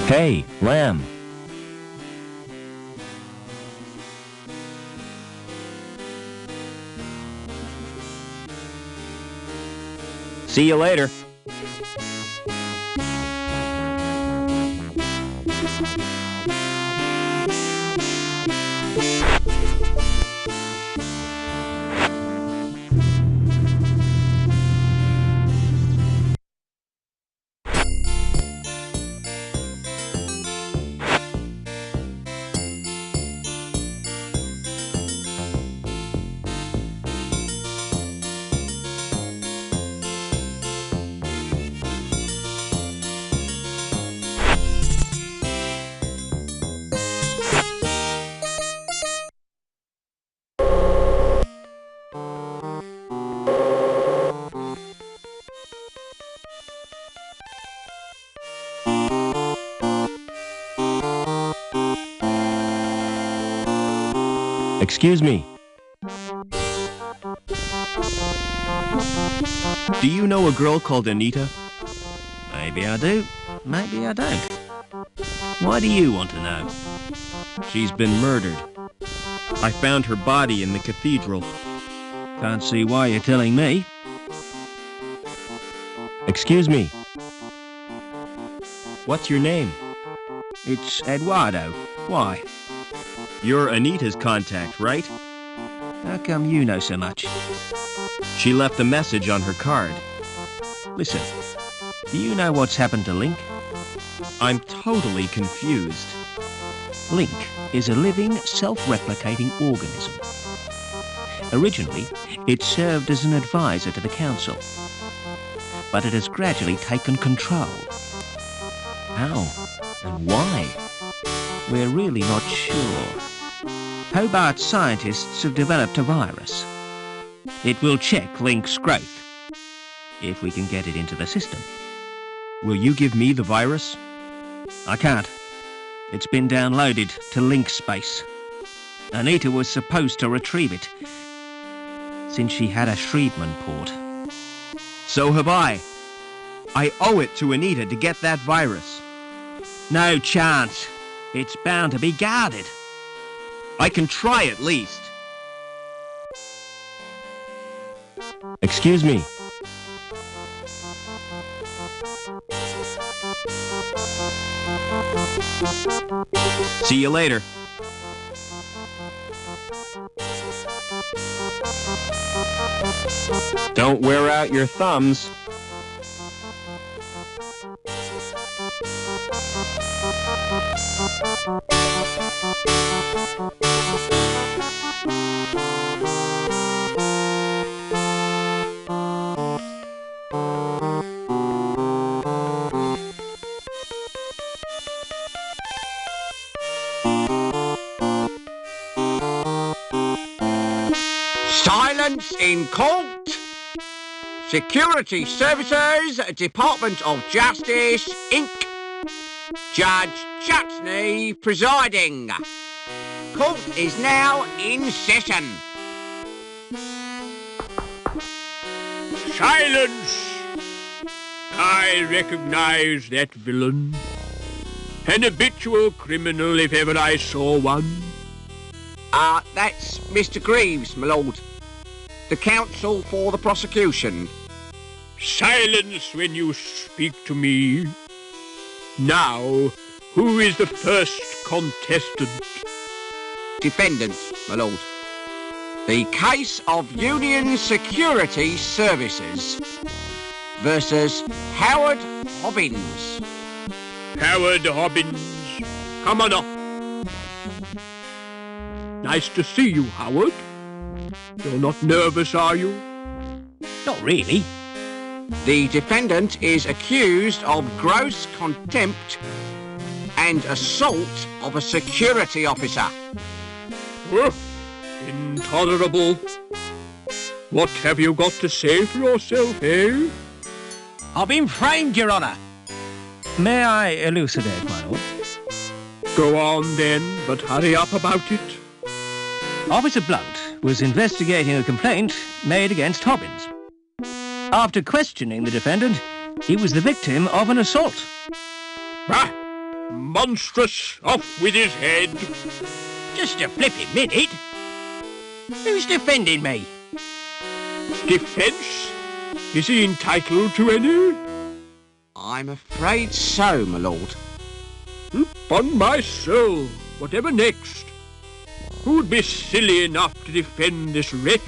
Hey, Lamb. See you later. Excuse me. Do you know a girl called Anita? Maybe I do, maybe I don't. Why do you want to know? She's been murdered. I found her body in the cathedral. Can't see why you're telling me. Excuse me. What's your name? It's Eduardo. Why? You're Anita's contact, right? How come you know so much? She left a message on her card. Listen, do you know what's happened to Link? I'm totally confused. Link is a living, self-replicating organism. Originally, it served as an advisor to the Council, but it has gradually taken control. How and why? We're really not sure. Hobart scientists have developed a virus. It will check Link's growth, if we can get it into the system. Will you give me the virus? I can't. It's been downloaded to Link space. Anita was supposed to retrieve it, since she had a Shrievman port. So have I. I owe it to Anita to get that virus. No chance. It's bound to be guarded. I can try at least. Excuse me. See you later. Don't wear out your thumbs. Silence in court. Security Services, Department of Justice, Inc. Judge Chutney presiding. Court is now in session. Silence! I recognize that villain. An habitual criminal if ever I saw one. That's Mr. Greaves, my lord. The counsel for the prosecution. Silence when you speak to me. Now, who is the first contestant? Defendant, my lord. The case of Union Security Services versus Howard Hobbins. Howard Hobbins, come on up. Nice to see you, Howard. You're not nervous, are you? Not really. The defendant is accused of gross contempt and assault of a security officer. Intolerable. What have you got to say for yourself, eh? I've been framed, Your Honour. May I elucidate, my lord? Go on then, but hurry up about it. Officer Blunt was investigating a complaint made against Hobbins. After questioning the defendant, he was the victim of an assault. Ah, monstrous! Off with his head! Just a flipping minute. Who's defending me? Defence? Is he entitled to any? I'm afraid so, my lord. On my soul, whatever next? Who'd be silly enough to defend this wretch?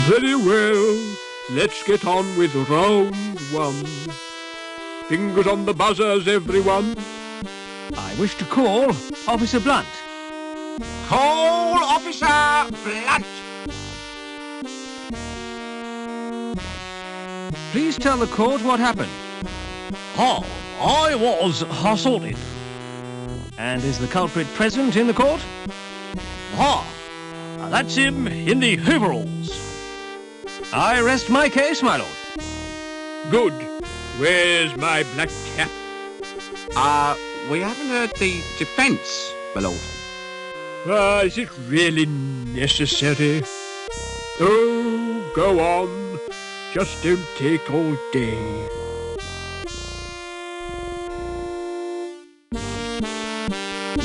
Very well, let's get on with round one. Fingers on the buzzers, everyone. I wish to call Officer Blunt. Call Officer Blunt. Please tell the court what happened. I was assaulted. And is the culprit present in the court? That's him in the overalls. I rest my case, my lord. Good. Where's my black cap? We haven't heard the defence, my lord. Is it really necessary? Oh, go on. Just don't take all day.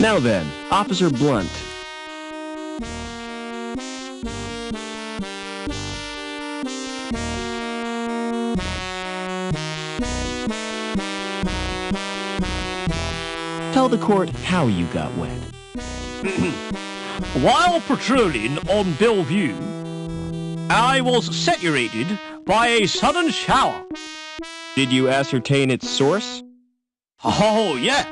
Now then, Officer Blunt. Tell the court how you got wet. While patrolling on Bellevue, I was saturated by a sudden shower. Did you ascertain its source? Oh, yeah.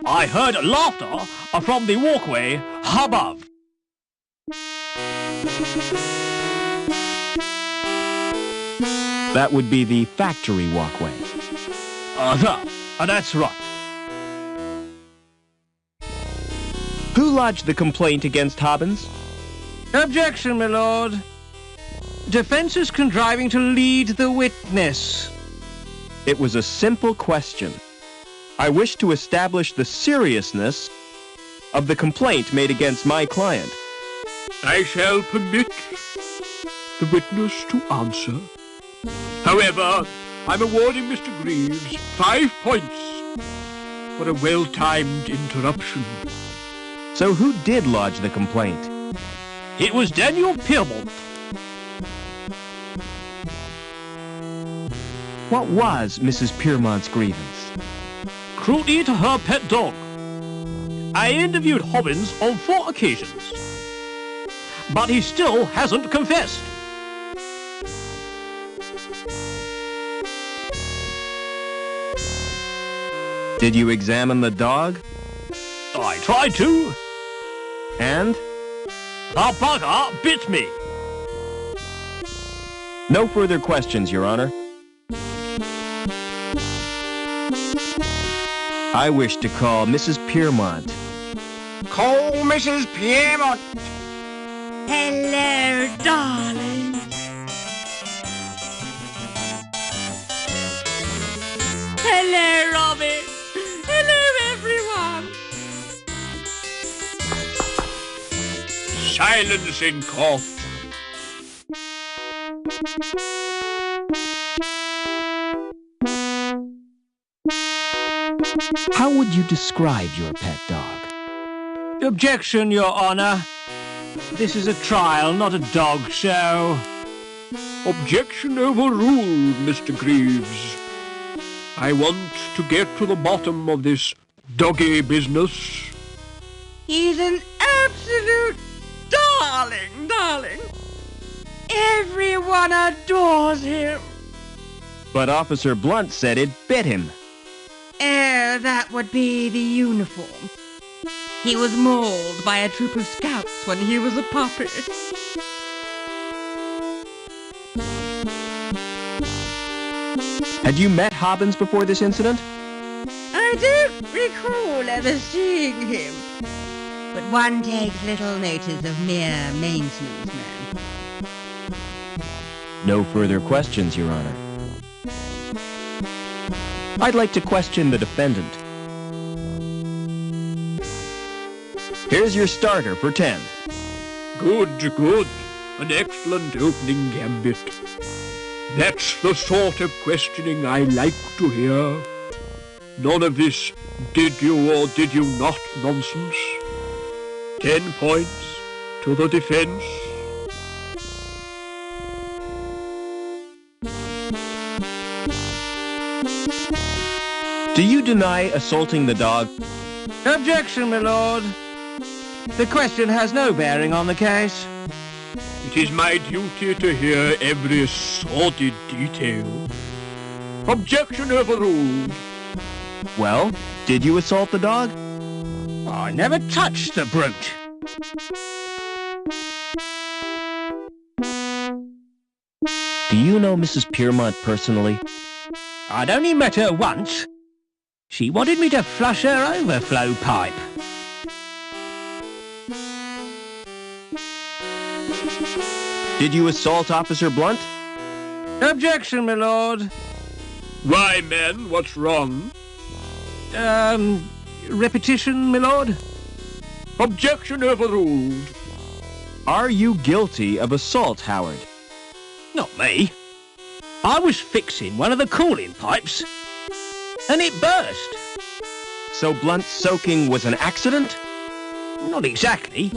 I heard laughter from the walkway above. That would be the factory walkway. That's right. Who lodged the complaint against Hobbins? Objection, my lord. Defense is contriving to lead the witness. It was a simple question. I wish to establish the seriousness of the complaint made against my client. I shall permit the witness to answer. However, I'm awarding Mr. Greaves 5 points for a well-timed interruption. So who did lodge the complaint? It was Daniel Piermont. What was Mrs. Piermont's grievance? Cruelty to her pet dog. I interviewed Hobbins on 4 occasions, but he still hasn't confessed. Did you examine the dog? I tried to. And? The bugger bit me. No further questions, Your Honor. I wish to call Mrs. Piermont. Call Mrs. Piermont. Hello, darling. Hello, Robin. Hello, everyone. Silence in court. How would you describe your pet dog? Objection, Your Honor. This is a trial, not a dog show. Objection overruled, Mr. Greaves. I want to get to the bottom of this doggy business. He's an absolute darling. Everyone adores him. But Officer Blunt said it bit him. Oh, that would be the uniform. He was mauled by a troop of scouts when he was a puppy. Had you met Hobbins before this incident? I I don't recall ever seeing him. But one takes little notice of mere maintenance men. No further questions, Your Honor. I'd like to question the defendant. Here's your starter for 10. Good, good. An excellent opening gambit. That's the sort of questioning I like to hear. None of this did you or did you not nonsense. 10 points to the defense. Do you deny assaulting the dog? Objection, my lord. The question has no bearing on the case. It is my duty to hear every sordid detail. Objection overruled. Well, did you assault the dog? I never touched the brute. Do you know Mrs. Piermont personally? I'd only met her once. She wanted me to flush her overflow pipe. Did you assault Officer Blunt? Objection, my lord. Why, man, what's wrong? Repetition, my lord? Objection overruled. Are you guilty of assault, Howard? Not me. I was fixing one of the cooling pipes, and it burst. So Blunt's soaking was an accident? Not exactly.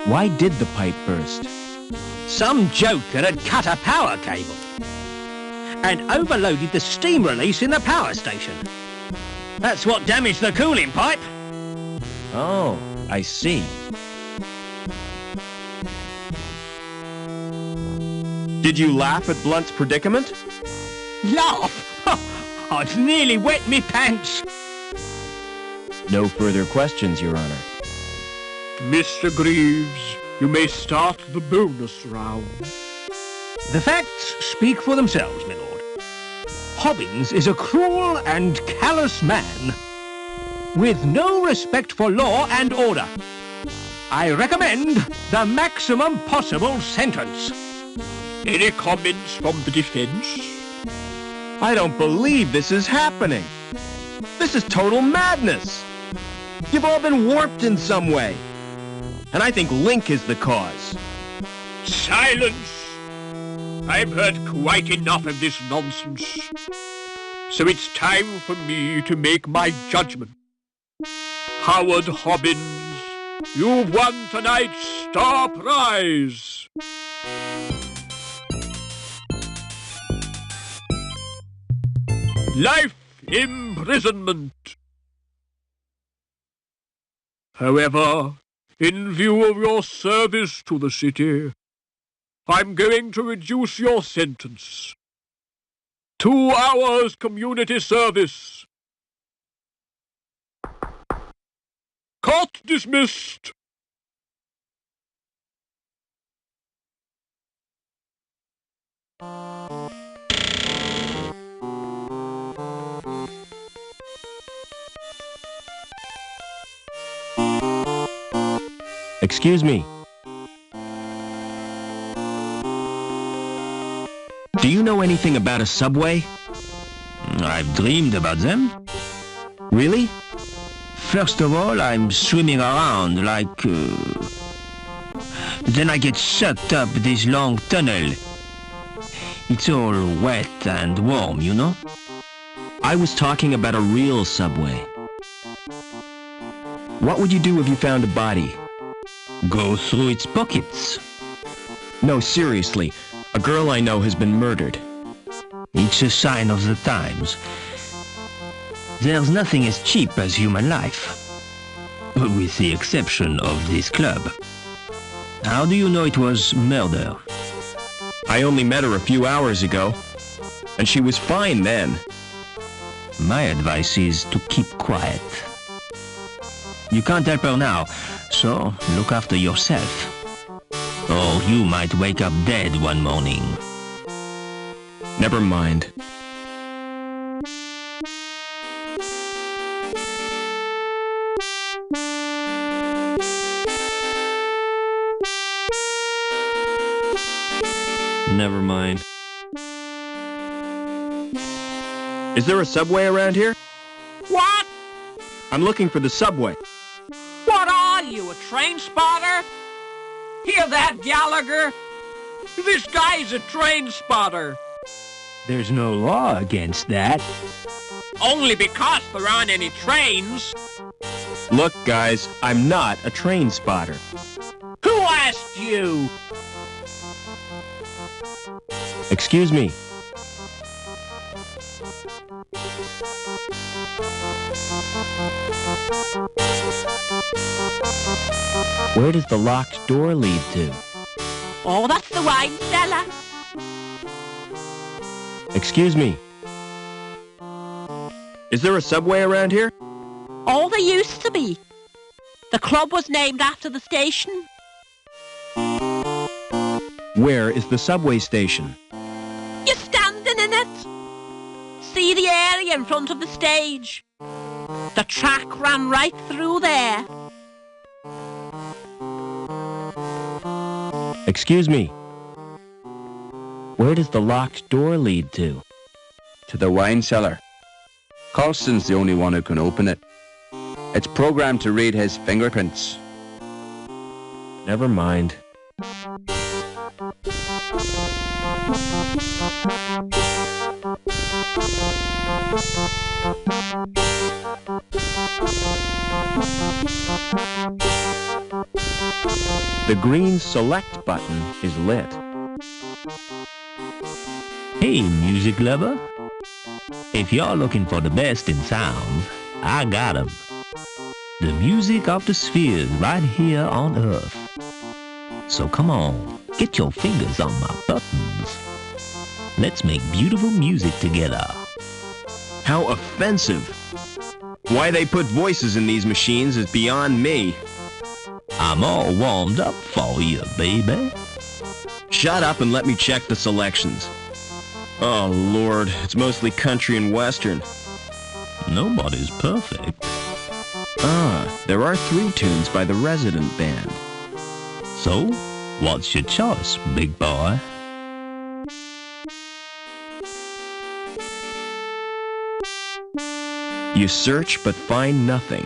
Why did the pipe burst? Some joker had cut a power cable and overloaded the steam release in the power station. That's what damaged the cooling pipe. Oh, I see. Did you laugh at Blunt's predicament? Laugh? I'd nearly wet me pants. No further questions, Your Honor. Mr. Greaves, you may start the bonus round. The facts speak for themselves, my lord. Hobbins is a cruel and callous man with no respect for law and order. I recommend the maximum possible sentence. Any comments from the defense? I don't believe this is happening. This is total madness. You've all been warped in some way. And I think Link is the cause. Silence! I've heard quite enough of this nonsense. So it's time for me to make my judgment. Howard Hobbins, you've won tonight's star prize. Life imprisonment. However, in view of your service to the city, I'm going to reduce your sentence. 2 hours community service. Court dismissed. Excuse me. Do you know anything about a subway? I've dreamed about them. Really? First of all, I'm swimming around like... Then I get sucked up this long tunnel. It's all wet and warm, you know? I was talking about a real subway. What would you do if you found a body? Go through its pockets. No, seriously. A girl I know has been murdered. It's a sign of the times. There's nothing as cheap as human life. With the exception of this club. How do you know it was murder? I only met her a few hours ago. And she was fine then. My advice is to keep quiet. You can't help her now, so look after yourself. Or you might wake up dead one morning. Never mind. never mind. Is there a subway around here? What? I'm looking for the subway. What are you, a train spotter? Hear that, Gallagher? This guy's a train spotter. There's no law against that. Only because there aren't any trains. Look, guys, I'm not a train spotter. Who asked you? Excuse me. Where does the locked door lead to? Oh, that's the wine cellar. Excuse me. Is there a subway around here? Oh, there used to be. The club was named after the station. Where is the subway station? You're standing in it. See the area in front of the stage? The track ran right through there. Excuse me. Where does the locked door lead to? To the wine cellar. Colston's the only one who can open it. It's programmed to read his fingerprints. Never mind. The green select button is lit. Hey, music lover. If you're looking for the best in sound, I got 'em. The music of the spheres right here on Earth. So come on, get your fingers on my buttons. Let's make beautiful music together. How offensive. Why they put voices in these machines is beyond me. I'm all warmed up for you, baby. Shut up and let me check the selections. Oh, Lord, it's mostly country and western. Nobody's perfect. Ah, there are 3 tunes by the Resident Band. So, what's your choice, big boy? You search but find nothing.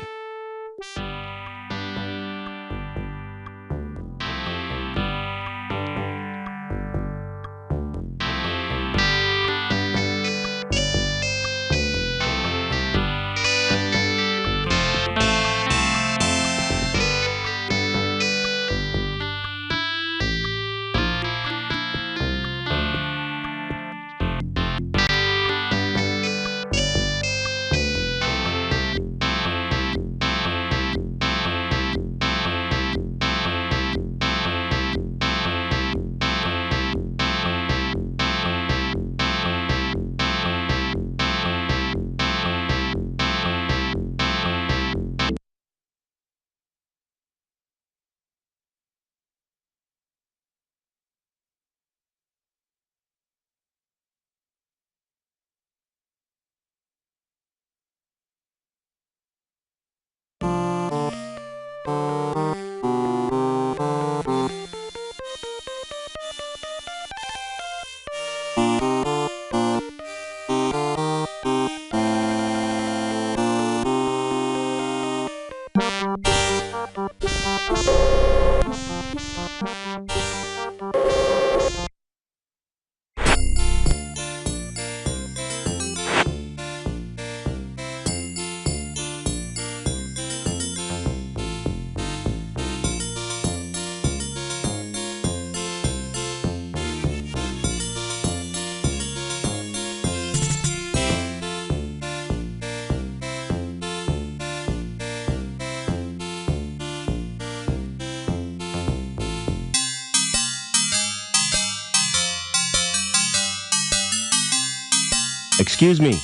Excuse me.